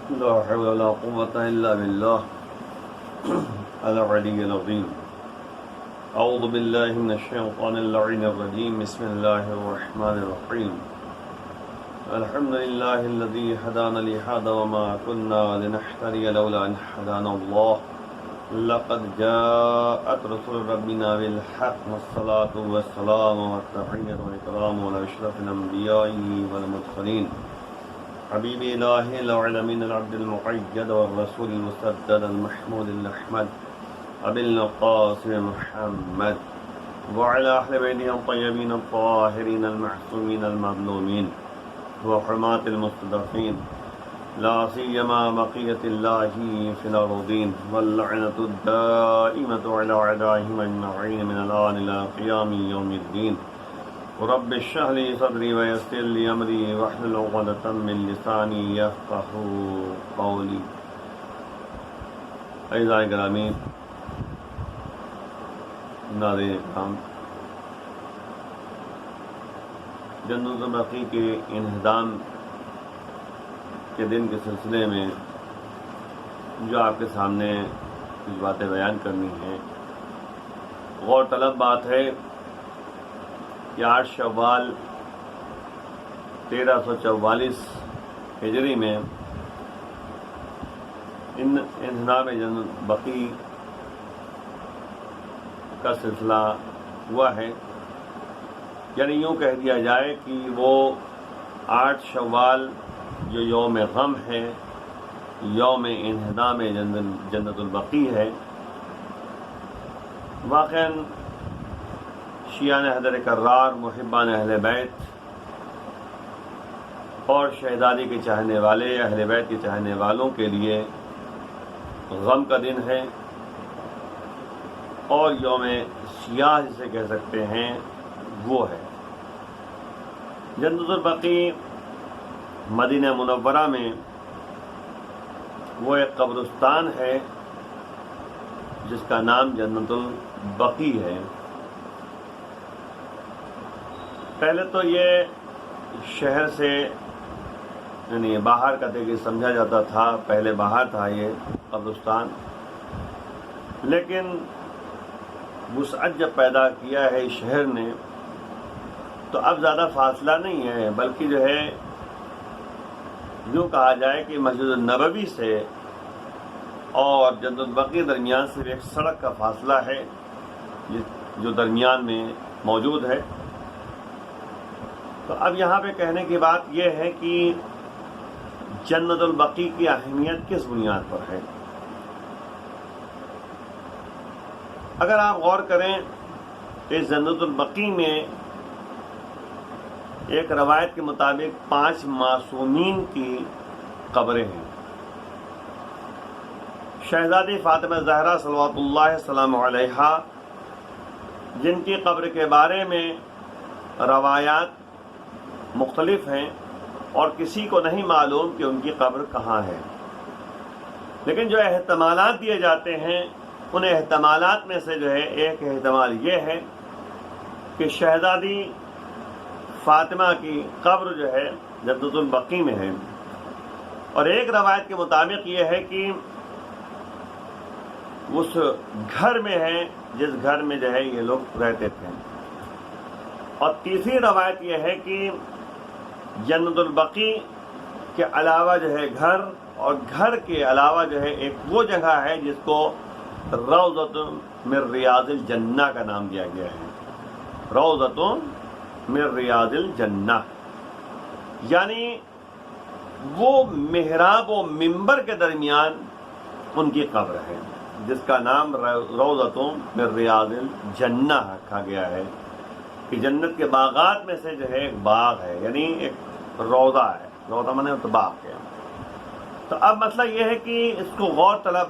لا حول ولا قوة إلا بالله العلي العظيم. أعوذ بالله من الشيطان اللعين الرجيم. بسم الله الرحمن الرحيم. الحمد لله الذي هدانا لهذا وما كنا لنهتدي لولا أن هدانا الله. لقد جاءت رسول ربنا بالحق والصلاة والسلام والتحية والإكرام على أشرف الأنبياء والمرسلين حبيب إله العالمين العبد المقيد والرسول المسدد المحمود الأحمد أبي القاسم محمد وعلى أهل بيته الطيبين الطاهرين المعصومين المظلومين وحرمات المستضعفين لا سيما بقية الله في الأرضين واللعنة الدائمة على أعدائهم أجمعين من الآن إلى قيام يوم الدين. رب اشرح لي صدري ويسر لي أمري واحلل عقدة من لساني يفقهوا قولي. اعزائي گرامی، ناظرین کرام، جنت البقیع کے انہدام کے دن کے سلسلے میں جو آپ کے سامنے کچھ باتیں بیان کرنی ہیں، غور طلب بات ہے کہ 8 شوال 1344 ہجری میں انہدام جنت البقیع کا سلسلہ ہوا ہے. یعنی یوں کہہ دیا جائے کہ وہ 8 شوال جو یوم غم ہے، یوم انہدام جنت البقیع ہے، واقعاً شیعان حیدر کرار، محبان اہل بیت اور شہزادی کے چاہنے والے، اہل بیت کے چاہنے والوں کے لیے غم کا دن ہے، اور یوم سیاہ جسے کہہ سکتے ہیں وہ ہے. جنت البقیع مدینہ منورہ میں وہ ایک قبرستان ہے جس کا نام جنت البقیع ہے. پہلے تو یہ شہر سے یعنی باہر کا کہ سمجھا جاتا تھا، پہلے باہر تھا یہ قبرستان، لیکن وسعت جب پیدا کیا ہے اس شہر نے تو اب زیادہ فاصلہ نہیں ہے، بلکہ جو ہے یوں کہا جائے کہ مسجد النبوی سے اور جنت البقیع درمیان صرف ایک سڑک کا فاصلہ ہے جو درمیان میں موجود ہے. تو اب یہاں پہ کہنے کی بات یہ ہے کہ جنت البقیع کی اہمیت کس بنیاد پر ہے. اگر آپ غور کریں کہ جنت البقیع میں ایک روایت کے مطابق 5 معصومین کی قبریں ہیں. شہزادی فاطمہ زہرا صلوات اللہ السلام علیہا، جن کی قبر کے بارے میں روایات مختلف ہیں اور کسی کو نہیں معلوم کہ ان کی قبر کہاں ہے، لیکن جو احتمالات دیے جاتے ہیں ان احتمالات میں سے جو ہے ایک احتمال یہ ہے کہ شہزادی فاطمہ کی قبر جو ہے جنت البقیع میں ہے، اور ایک روایت کے مطابق یہ ہے کہ اس گھر میں ہے جس گھر میں جو ہے یہ لوگ رہتے تھے. اور تیسری روایت یہ ہے کہ جنت البقیع کے علاوہ جو ہے گھر، اور گھر کے علاوہ جو ہے ایک وہ جگہ ہے جس کو روضۃ من ریاض الجنہ کا نام دیا گیا ہے. روضۃ من ریاض الجنہ، یعنی وہ محراب و منبر کے درمیان ان کی قبر ہے جس کا نام روضۃ من ریاض الجنہ رکھا گیا ہے کہ جنت کے باغات میں سے جو ہے ایک باغ ہے، یعنی ایک روضہ ہے. روضہ مانے تو باغ ہے. تو اب مسئلہ یہ ہے کہ اس کو غور طلب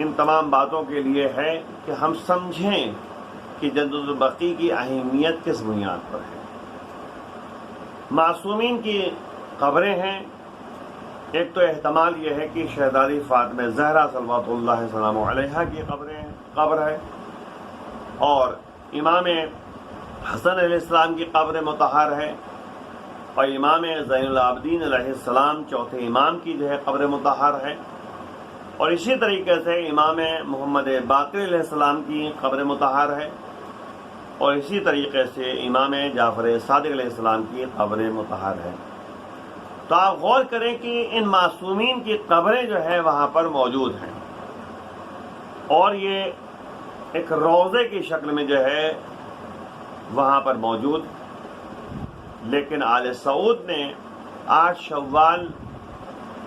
ان تمام باتوں کے لیے ہے کہ ہم سمجھیں کہ جنت البقیع کی اہمیت کس بنیاد پر ہے. معصومین کی قبریں ہیں. ایک تو احتمال یہ ہے کہ شہزادی فاطمہ زہرا صلوات اللہ السلام علیہا کی قبر ہے، اور امام حسن علیہ السلام کی قبر مطہر ہے، اور امام زین العابدین علیہ السلام چوتھے امام کی جو ہے قبر مطہر ہے، اور اسی طریقے سے امام محمد باقر علیہ السلام کی قبر مطہر ہے، اور اسی طریقے سے امام جعفر صادق علیہ السلام کی قبر مطہر ہے۔ تو آپ غور کریں کہ ان معصومین کی قبریں جو ہے وہاں پر موجود ہیں، اور یہ ایک روضے کی شکل میں جو ہے وہاں پر موجود، لیکن آل سعود نے 8 شوال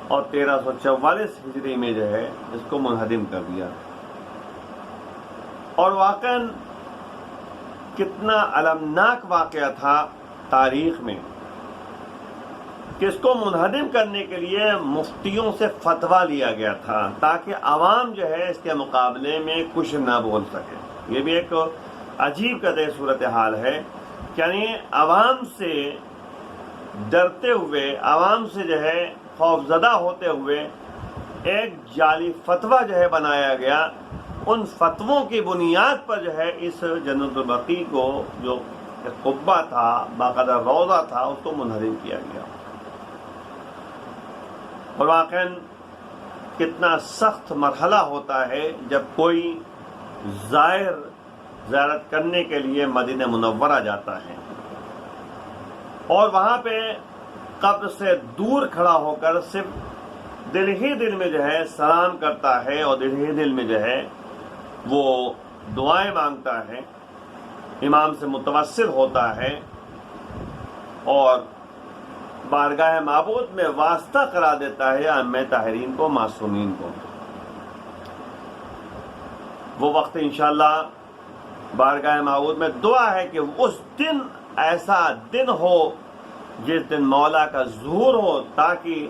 اور 1344 ہجری میں جو ہے اس کو منہدم کر دیا۔ اور واقعاً کتنا المناک واقعہ تھا تاریخ میں کہ اس کو منہدم کرنے کے لیے مفتیوں سے فتویٰ لیا گیا تھا تاکہ عوام جو ہے اس کے مقابلے میں کچھ نہ بول سکے۔ یہ بھی ایک عجیب قدر صورتحال ہے، یعنی عوام سے ڈرتے ہوئے، عوام سے جو ہے خوف زدہ ہوتے ہوئے ایک جعلی فتویٰ جو ہے بنایا گیا، ان فتووں کی بنیاد پر جو ہے اس جنت البقیع کو جو قبہ تھا، باقاعدہ روضہ تھا، اس کو منہدم کیا گیا۔ اور واقعاً کتنا سخت مرحلہ ہوتا ہے جب کوئی زائر زیارت کرنے کے لیے مدینہ منورہ جاتا ہے اور وہاں پہ قبر سے دور کھڑا ہو کر صرف دل ہی دل میں جو ہے سلام کرتا ہے، اور دل ہی دل میں جو ہے وہ دعائیں مانگتا ہے، امام سے متوسل ہوتا ہے، اور بارگاہ معبود میں واسطہ کرا دیتا ہے ائمہ طاہرین کو، معصومین کو۔ وہ وقت انشاءاللہ بارگاہ معبود میں دعا ہے کہ اس دن ایسا دن ہو جس دن مولا کا ظہور ہو، تاکہ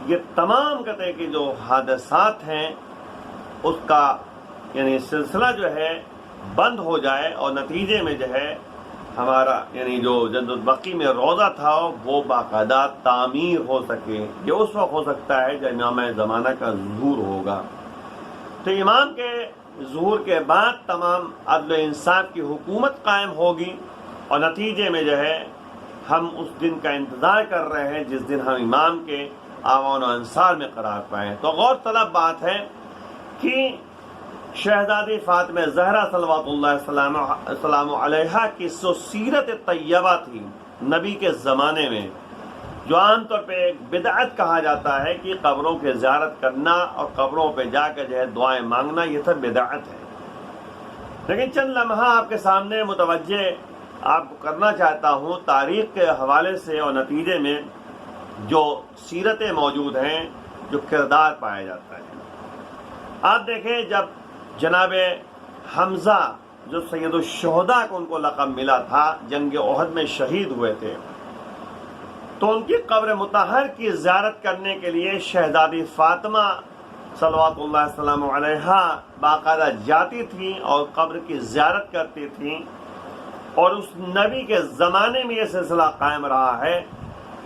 یہ تمام قطع کی جو حادثات ہیں اس کا یعنی سلسلہ جو ہے بند ہو جائے، اور نتیجے میں جو ہے ہمارا یعنی جو جنت البقیع میں روضہ تھا وہ باقاعدہ تعمیر ہو سکے۔ یہ اس وقت ہو سکتا ہے جب امام زمانہ کا ظہور ہوگا۔ تو امام کے ظہور کے بعد تمام عدل و انصاف کی حکومت قائم ہوگی، اور نتیجے میں جو ہے ہم اس دن کا انتظار کر رہے ہیں جس دن ہم امام کے آوان و انصار میں قرار پائیں۔ تو غور طلب بات ہے کہ شہزادی فاطمہ زہرا صلوات اللہ السلام علیہا کی جو سیرت طیبہ تھی نبی کے زمانے میں، جو عام طور پہ ایک بدعت کہا جاتا ہے کہ قبروں کے زیارت کرنا اور قبروں پہ جا کے جو ہے دعائیں مانگنا، یہ سب بدعت ہے۔ لیکن چند لمحہ آپ کے سامنے متوجہ آپ کو کرنا چاہتا ہوں تاریخ کے حوالے سے، اور نتیجے میں جو سیرتیں موجود ہیں، جو کردار پایا جاتا ہے۔ آپ دیکھیں جب جناب حمزہ جو سید الشہداء کو ان کو لقب ملا تھا، جنگ احد میں شہید ہوئے تھے، تو ان کی قبر مطہر کی زیارت کرنے کے لیے شہزادی فاطمہ صلوات اللہ السلام علیہا باقاعدہ جاتی تھیں اور قبر کی زیارت کرتی تھیں، اور اس نبی کے زمانے میں یہ سلسلہ قائم رہا ہے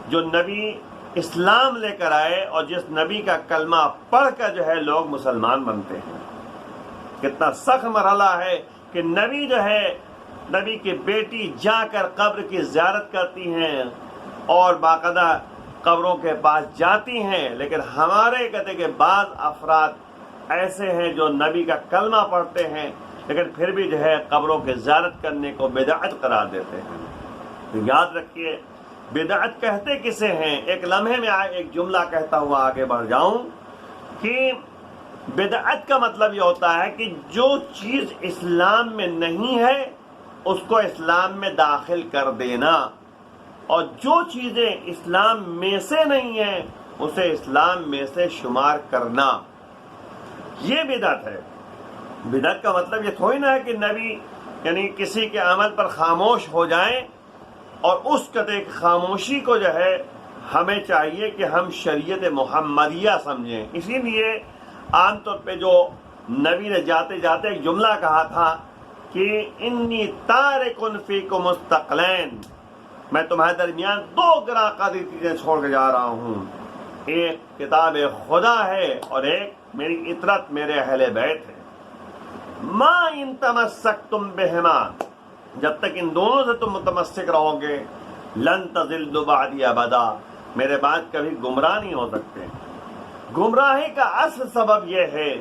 جو نبی اسلام لے کر آئے، اور جس نبی کا کلمہ پڑھ کر جو ہے لوگ مسلمان بنتے ہیں۔ کتنا سخت مرحلہ ہے کہ نبی جو ہے، نبی کی بیٹی جا کر قبر کی زیارت کرتی ہیں اور باقاعدہ قبروں کے پاس جاتی ہیں، لیکن ہمارے کہتے کہ بعض افراد ایسے ہیں جو نبی کا کلمہ پڑھتے ہیں لیکن پھر بھی جو ہے قبروں کی زیارت کرنے کو بدعت قرار دیتے ہیں۔ تو یاد رکھیے بدعت کہتے کسے ہیں؟ ایک لمحے میں ایک جملہ کہتا ہوا آگے بڑھ جاؤں کہ بدعت کا مطلب یہ ہوتا ہے کہ جو چیز اسلام میں نہیں ہے اس کو اسلام میں داخل کر دینا، اور جو چیزیں اسلام میں سے نہیں ہیں اسے اسلام میں سے شمار کرنا، یہ بدعت ہے۔ بدعت کا مطلب یہ تھوڑی نہ ہے کہ نبی یعنی کسی کے عمل پر خاموش ہو جائیں، اور اس قطع خاموشی کو جو ہے ہمیں چاہیے کہ ہم شریعت محمدیہ سمجھیں۔ اسی لیے عام طور پہ جو نبی نے جاتے جاتے ایک جملہ کہا تھا کہ انی تارکن فیکم الثقلین، میں تمہارے درمیان 2 گراں قدر چیزیں چھوڑ کے جا رہا ہوں، ایک کتاب خدا ہے اور ایک میری اطرت، میرے اہل بیت ہے۔ ما ان تمسکتم بہما، جب تک ان دونوں سے تم متمسک رہو گے لن تضلوا بعدی ابدا، میرے بعد کبھی گمراہ نہیں ہو سکتے۔ گمراہی کا اصل سبب یہ ہے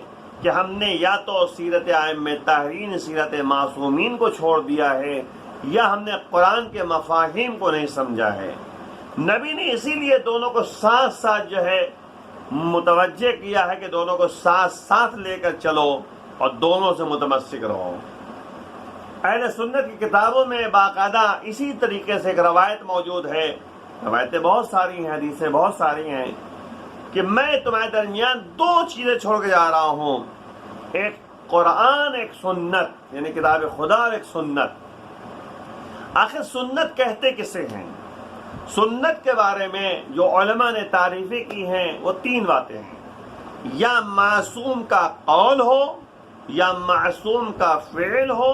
کہ ہم نے یا تو سیرت ائمہ طاہرین، سیرت معصومین کو چھوڑ دیا ہے، یا ہم نے قرآن کے مفاہیم کو نہیں سمجھا ہے۔ نبی نے اسی لیے دونوں کو ساتھ ساتھ جو ہے متوجہ کیا ہے کہ دونوں کو ساتھ ساتھ لے کر چلو اور دونوں سے متمسک رہو۔ اہل سنت کی کتابوں میں باقاعدہ اسی طریقے سے ایک روایت موجود ہے، روایتیں بہت ساری ہیں، حدیثیں بہت ساری ہیں، کہ میں تمہارے درمیان دو چیزیں چھوڑ کے جا رہا ہوں، ایک قرآن، ایک سنت، یعنی کتاب خدا اور ایک سنت۔ آخر سنت کہتے کسے ہیں؟ سنت کے بارے میں جو علماء نے تعریفیں کی ہیں وہ تین باتیں ہیں، یا معصوم کا قول ہو، یا معصوم کا فعل ہو،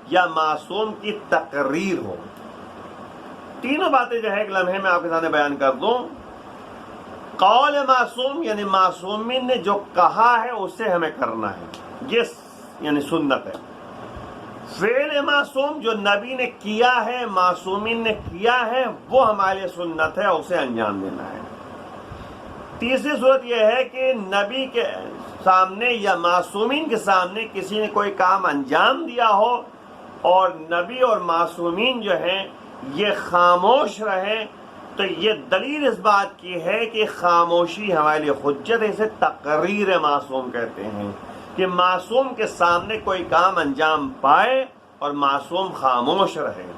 یا معصوم کی تقریر ہو۔ تینوں باتیں جو ہے ایک لمحے میں آپ کے سامنے بیان کر دوں۔ قول معصوم یعنی معصومین نے جو کہا ہے اسے ہمیں کرنا ہے، یہ یعنی سنت ہے۔ فعل معصوم جو نبی نے کیا ہے، معصومین نے کیا ہے، وہ ہمارے لیے سنت ہے، اسے انجام دینا ہے۔ تیسری صورت یہ ہے کہ نبی کے سامنے یا معصومین کے سامنے کسی نے کوئی کام انجام دیا ہو اور نبی اور معصومین جو ہیں یہ خاموش رہیں، تو یہ دلیل اس بات کی ہے کہ خاموشی ہمارے لیے حجت ہے۔ اسے تقریر معصوم کہتے ہیں کہ معصوم کے سامنے کوئی کام انجام پائے اور معصوم خاموش رہے۔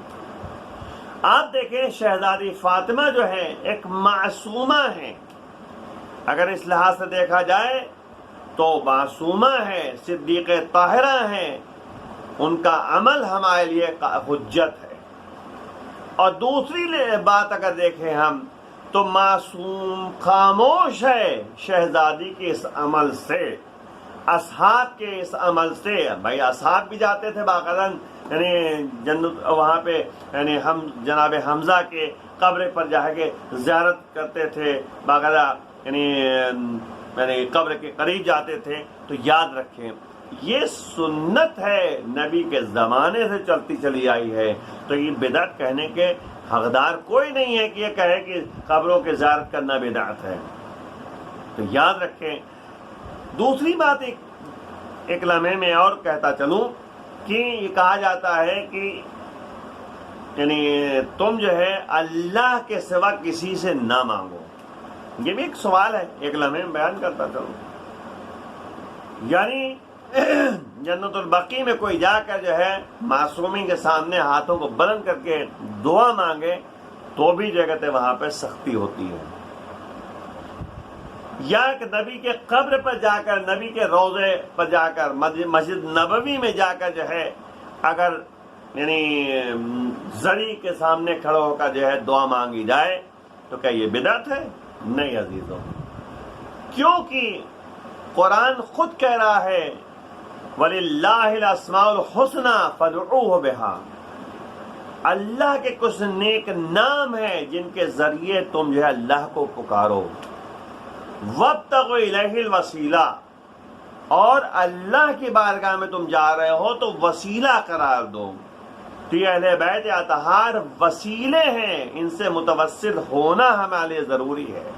آپ دیکھیں شہزادی فاطمہ جو ہے ایک معصومہ ہے، اگر اس لحاظ سے دیکھا جائے تو معصومہ ہے، صدیقہ طاہرہ ہیں، ان کا عمل ہمارے لیے حجت ہے۔ اور دوسری بات اگر دیکھیں ہم تو معصوم خاموش ہے شہزادی کے اس عمل سے، اصحاب کے اس عمل سے۔ بھائی اصحاب بھی جاتے تھے باقاعدہ، یعنی جنت وہاں پہ، یعنی ہم جناب حمزہ کے قبر پر جا کے زیارت کرتے تھے باقاعدہ، یعنی قبر کے قریب جاتے تھے۔ تو یاد رکھیں یہ سنت ہے، نبی کے زمانے سے چلتی چلی آئی ہے، تو یہ بدعت کہنے کے حقدار کوئی نہیں ہے کہ یہ کہے کہ قبروں کے زیارت کرنا بدعت ہے۔ تو یاد رکھیں۔ دوسری بات ایک لمحے میں اور کہتا چلوں کہ یہ کہا جاتا ہے کہ یعنی تم جو ہے اللہ کے سوا کسی سے نہ مانگو، یہ بھی ایک سوال ہے، ایک لمحے میں بیان کرتا چلوں۔ یعنی جنت البقیع میں کوئی جا کر جو ہے معصومین کے سامنے ہاتھوں کو بلند کر کے دعا مانگے تو بھی جگہ وہاں پہ سختی ہوتی ہے، یا کہ نبی کے قبر پر جا کر، نبی کے روضے پر جا کر، مسجد نبوی میں جا کر جو ہے اگر یعنی زری کے سامنے کھڑا ہو کر جو ہے دعا مانگی جائے تو کیا یہ بدعت ہے؟ نہیں عزیزوں، کیونکہ قرآن خود کہہ رہا ہے وَلِلَّهِ الْأَسْمَاءُ الْحُسْنَى فَادْعُوهُ بِهَا، اللہ کے کچھ نیک نام ہیں جن کے ذریعے تم جو ہے اللہ کو پکارو، وَابْتَغُوا إِلَيْهِ الْوَسِيلَةَ، اور اللہ کی بارگاہ میں تم جا رہے ہو تو وسیلہ قرار دو۔ تو یہ اہل بیت اطہار وسیلے ہیں، ان سے متوسل ہونا ہمارے لیے ضروری ہے۔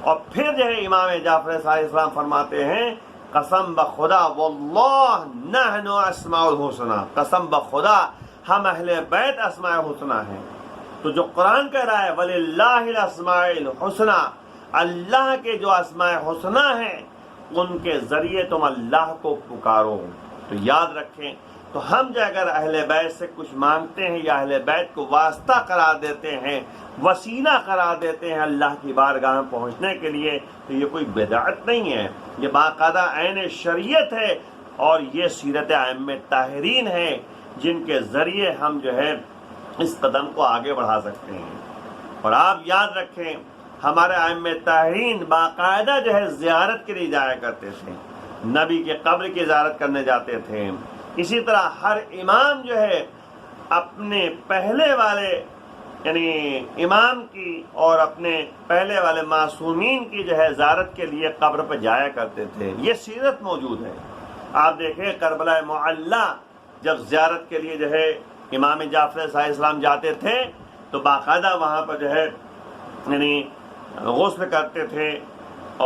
اور پھر جو ہے امام جعفر صادق علیہ السلام فرماتے ہیں قسم بخدا واللہ نحن اسماء الحسنى، قسم بخدا ہم اہل بیت اسماء الحسنى ہیں۔ تو جو قرآن کہہ رہا ہے وَلِلَّهِ الْأَسْمَاءُ الْحُسْنَى، اللہ کے جو اسماء حسنى ہیں ان کے ذریعے تم اللہ کو پکارو۔ تو یاد رکھیں، تو ہم جو اگر اہل بیت سے کچھ مانگتے ہیں یا اہل بیت کو واسطہ قرار دیتے ہیں، وسیلہ قرار دیتے ہیں اللہ کی بارگاہ میں پہنچنے کے لیے، تو یہ کوئی بدعت نہیں ہے، یہ باقاعدہ عین شریعت ہے، اور یہ سیرت ائمہ طاہرین ہے جن کے ذریعے ہم جو ہے اس قدم کو آگے بڑھا سکتے ہیں۔ اور آپ یاد رکھیں ہمارے ائمہ طاہرین باقاعدہ جو ہے زیارت کے لیے جایا کرتے تھے، نبی کے قبر کی زیارت کرنے جاتے تھے۔ اسی طرح ہر امام جو ہے اپنے پہلے والے یعنی امام کی اور اپنے پہلے والے معصومین کی جو ہے زیارت کے لیے قبر پہ جایا کرتے تھے، یہ سیرت موجود ہے۔ آپ دیکھیں کربلا معلی جب زیارت کے لیے جو ہے امام جعفر علیہ السلام جاتے تھے تو باقاعدہ وہاں پر جو ہے یعنی غسل کرتے تھے،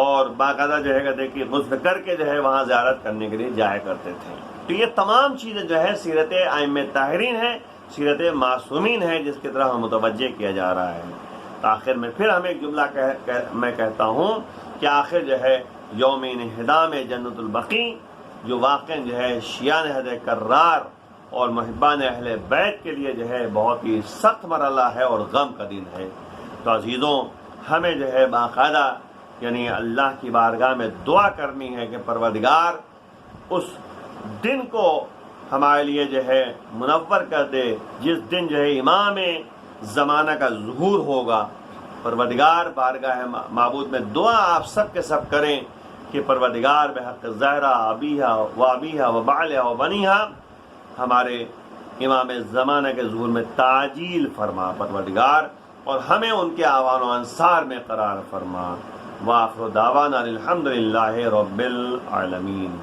اور باقاعدہ جو ہے کہتے کہ غسل کر کے جو ہے وہاں زیارت کرنے کے لیے جایا کرتے تھے۔ تو یہ تمام چیزیں جو ہے سیرت ائمہ طاہرین ہے، سیرت معصومین ہے، جس کی طرح متوجہ کیا جا رہا ہے۔ تو آخر میں پھر ہمیں ایک جملہ میں کہتا ہوں کہ آخر جو ہے یوم انہدام جنت البقیع، جو واقعا جو ہے شیعان حد کرار اور محبان اہل بیت کے لیے جو ہے بہت ہی سخت مرحلہ ہے اور غم کا دن ہے۔ تو عزیزوں، ہمیں جو ہے باقاعدہ یعنی اللہ کی بارگاہ میں دعا کرنی ہے کہ پروردگار اس دن کو ہمارے لیے جو ہے منور کر دے، جس دن جو ہے امام زمانہ کا ظہور ہوگا۔ پروردگار بارگاہ معبود میں دعا آپ سب کے سب کریں کہ پروردگار بحق زہرا ابیہا و ابیہا و بعلہا و بنیہا ہمارے امام زمانہ کے ظہور میں تعجیل فرما پروردگار، اور ہمیں ان کے اعوان و انصار میں قرار فرما۔ وآخر دعوانا الحمدللہ رب العالمین۔